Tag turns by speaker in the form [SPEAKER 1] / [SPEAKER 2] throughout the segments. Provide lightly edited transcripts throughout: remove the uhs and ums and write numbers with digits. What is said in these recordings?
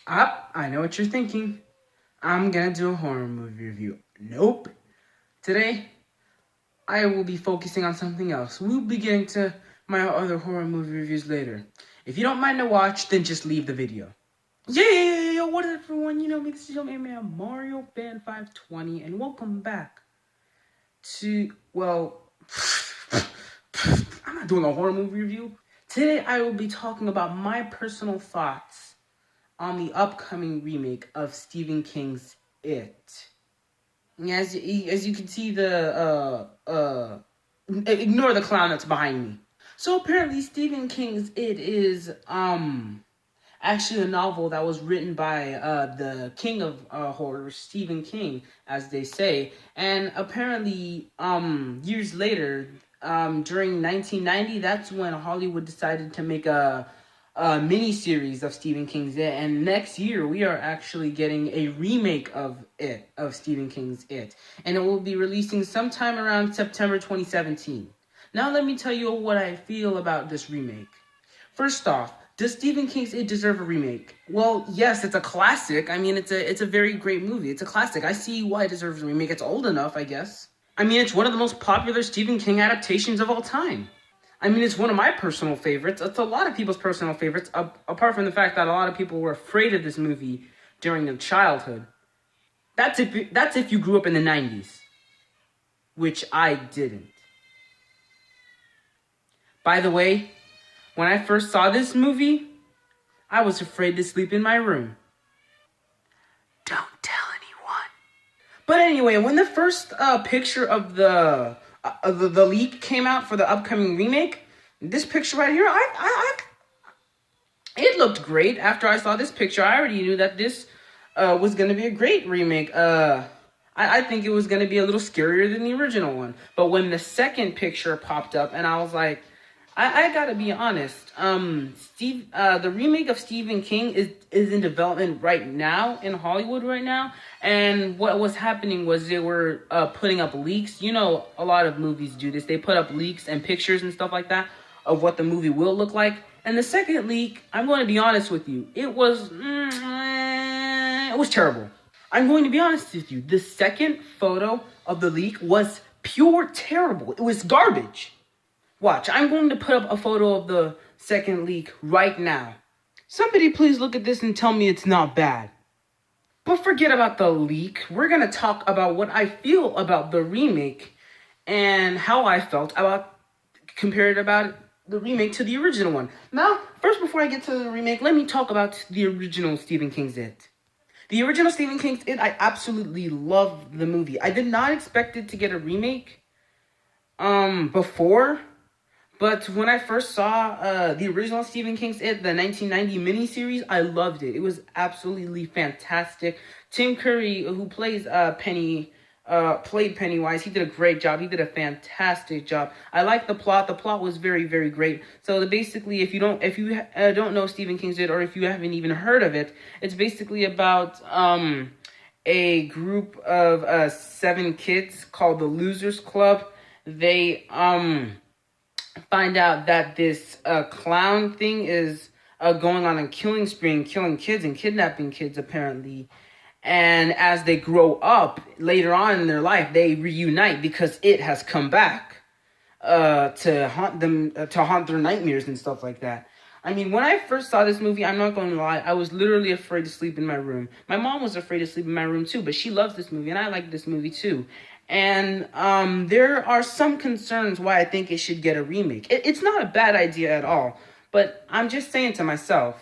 [SPEAKER 1] I know what you're thinking. I'm gonna do a horror movie review. Nope. Today, I will be focusing on something else. We'll be getting to my other horror movie reviews later. If you don't mind to watch, then just leave the video. Yeah, what is everyone? You know me, this is your man Mario Fan 520, and welcome back to, I'm not doing a horror movie review. Today, I will be talking about my personal thoughts on the upcoming remake of Stephen King's It. As you can see, ignore the clown that's behind me. So apparently, Stephen King's It is actually a novel that was written by the king of horror, Stephen King, as they say. And apparently, years later, during 1990, that's when Hollywood decided to make a mini series of Stephen King's It. And next year, we are actually getting a remake of Stephen King's It. And it will be releasing sometime around September 2017. Now, let me tell you what I feel about this remake. First off, does Stephen King's It deserve a remake? Well, yes, it's a classic. I mean, it's a very great movie. It's a classic. I see why it deserves a remake. It's old enough, I guess. I mean, it's one of the most popular Stephen King adaptations of all time. I mean, it's one of my personal favorites. It's a lot of people's personal favorites, apart from the fact that a lot of people were afraid of this movie during their childhood. That's if you grew up in the 90s, which I didn't. By the way, when I first saw this movie, I was afraid to sleep in my room. Don't tell anyone. But anyway, when the first picture of the leak came out for the upcoming remake, this picture right here, it looked great. After I saw this picture, I already knew that this was going to be a great remake. I think it was going to be a little scarier than the original one. But when the second picture popped up, and I was like, I gotta be honest. The remake of Stephen King is in development right now in Hollywood right now, and what was happening was they were putting up leaks. You know, a lot of movies do this. They put up leaks and pictures and stuff like that of what the movie will look like. And the second leak, I'm going to be honest with you, it was terrible. I'm going to be honest with you. The second photo of the leak was pure terrible. It was garbage. Watch, I'm going to put up a photo of the second leak right now. Somebody please look at this and tell me it's not bad. But forget about the leak. We're going to talk about what I feel about the remake and how I felt compared about the remake to the original one. Now, first before I get to the remake, let me talk about the original Stephen King's It. The original Stephen King's It, I absolutely loved the movie. I did not expect it to get a remake before. But when I first saw the original Stephen King's It, the 1990 miniseries, I loved it. It was absolutely fantastic. Tim Curry, who plays played Pennywise, he did a great job. He did a fantastic job. I like the plot. The plot was very, very great. So basically, if you don't know Stephen King's It, or if you haven't even heard of it, it's basically about a group of 7 kids called the Losers Club. They find out that this clown thing is going on a killing spree and killing kids and kidnapping kids, apparently. And as they grow up later on in their life, they reunite because it has come back to haunt them, to haunt their nightmares and stuff like that. I mean, when I first saw this movie, I'm not going to lie, I was literally afraid to sleep in my room. My mom was afraid to sleep in my room too, but she loves this movie, and I like this movie too. And there are some concerns why I think it should get a remake. It's not a bad idea at all, but I'm just saying to myself,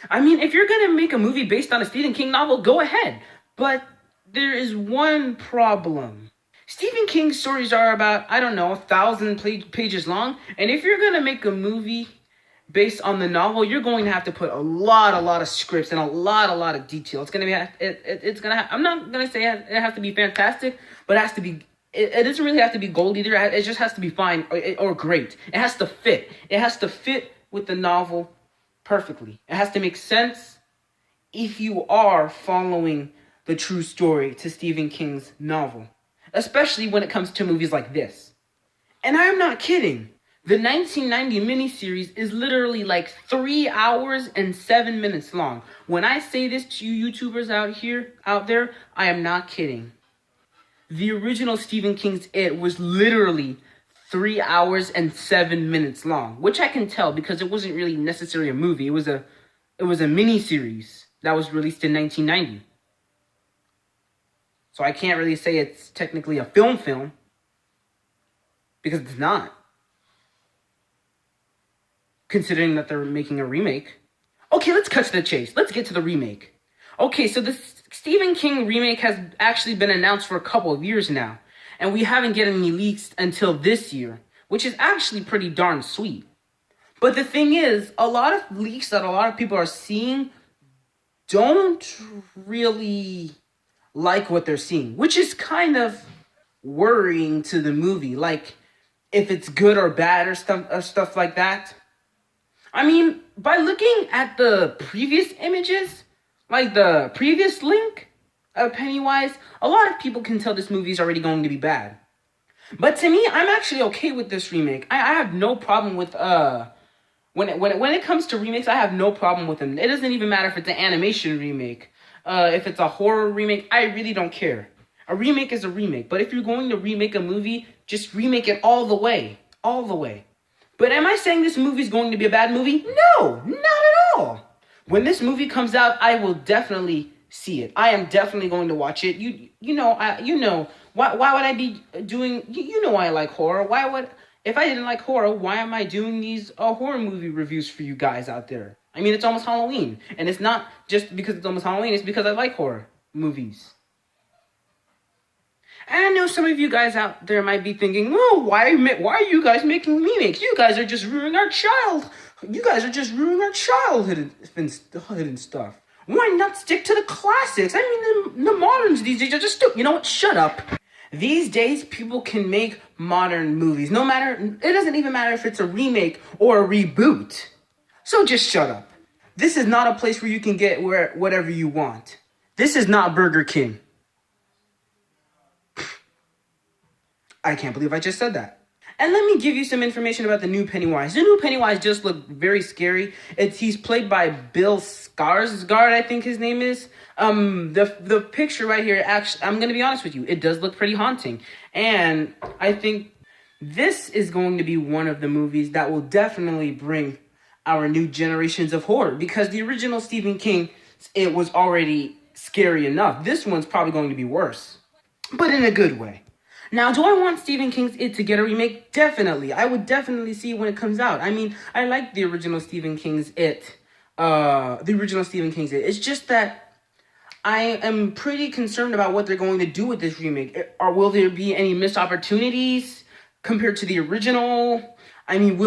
[SPEAKER 1] I mean, if you're going to make a movie based on a Stephen King novel, go ahead. But there is one problem. Stephen King's stories are about, I don't know, 1,000 pages long. And if you're going to make a movie based on the novel, you're going to have to put a lot of scripts and a lot of detail. It's going to be, it's going to I'm not going to say it has to be fantastic, but it has to be, it doesn't really have to be gold either. It just has to be fine or great. It has to fit. It has to fit with the novel perfectly. It has to make sense if you are following the true story to Stephen King's novel, especially when it comes to movies like this. And I'm not kidding. The 1990 miniseries is literally like 3 hours and 7 minutes long. When I say this to you YouTubers out there, I am not kidding. The original Stephen King's It was literally 3 hours and 7 minutes long, which I can tell because it wasn't really necessarily a movie. It was a mini series that was released in 1990. So I can't really say it's technically a film because it's not. Considering that they're making a remake. Okay, let's cut to the chase. Let's get to the remake. Okay, so the Stephen King remake has actually been announced for a couple of years now, and we haven't gotten any leaks until this year, which is actually pretty darn sweet. But the thing is, a lot of leaks that a lot of people are seeing don't really like what they're seeing, which is kind of worrying to the movie. Like, if it's good or bad or stuff like that. I mean, by looking at the previous images, like the previous link of Pennywise, a lot of people can tell this movie is already going to be bad. But to me, I'm actually okay with this remake. I have no problem with when it comes to remakes, I have no problem with them. It doesn't even matter if it's an animation remake, if it's a horror remake. I really don't care. A remake is a remake. But if you're going to remake a movie, just remake it all the way, all the way. But am I saying this movie is going to be a bad movie? No, not at all. When this movie comes out, I will definitely see it. I am definitely going to watch it. You know why would I be doing? You know why I like horror. Why would if I didn't like horror? Why am I doing these horror movie reviews for you guys out there? I mean, it's almost Halloween, and it's not just because it's almost Halloween. It's because I like horror movies. And I know some of you guys out there might be thinking, "Oh, why are you guys making remakes? You guys are just ruining our child. You guys are just ruining our childhood and stuff. Why not stick to the classics? I mean, the moderns these days are just stupid. You know what? Shut up. These days, people can make modern movies. No matter, it doesn't even matter if it's a remake or a reboot. So just shut up. This is not a place where you can get whatever you want. This is not Burger King. I can't believe I just said that. And let me give you some information about the new Pennywise. The new Pennywise just looked very scary. He's played by Bill Skarsgård, I think his name is. The picture right here, actually, I'm gonna be honest with you, it does look pretty haunting. And I think this is going to be one of the movies that will definitely bring our new generations of horror. Because the original Stephen King, it was already scary enough. This one's probably going to be worse. But in a good way. Now, do I want Stephen King's It to get a remake? Definitely. I would definitely see it when it comes out. I mean, I like the original Stephen King's It. It's just that I am pretty concerned about what they're going to do with this remake. Or will there be any missed opportunities compared to the original? I mean,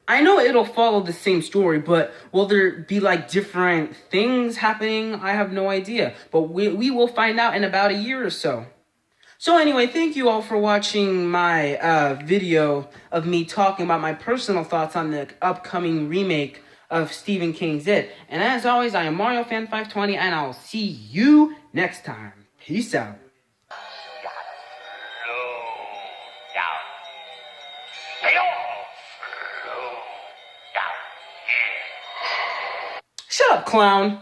[SPEAKER 1] I know it'll follow the same story, but will there be like different things happening? I have no idea. But we will find out in about a year or so. So anyway, thank you all for watching my video of me talking about my personal thoughts on the upcoming remake of Stephen King's It. And as always, I am MarioFan520, and I'll see you next time. Peace out. Shut up, clown.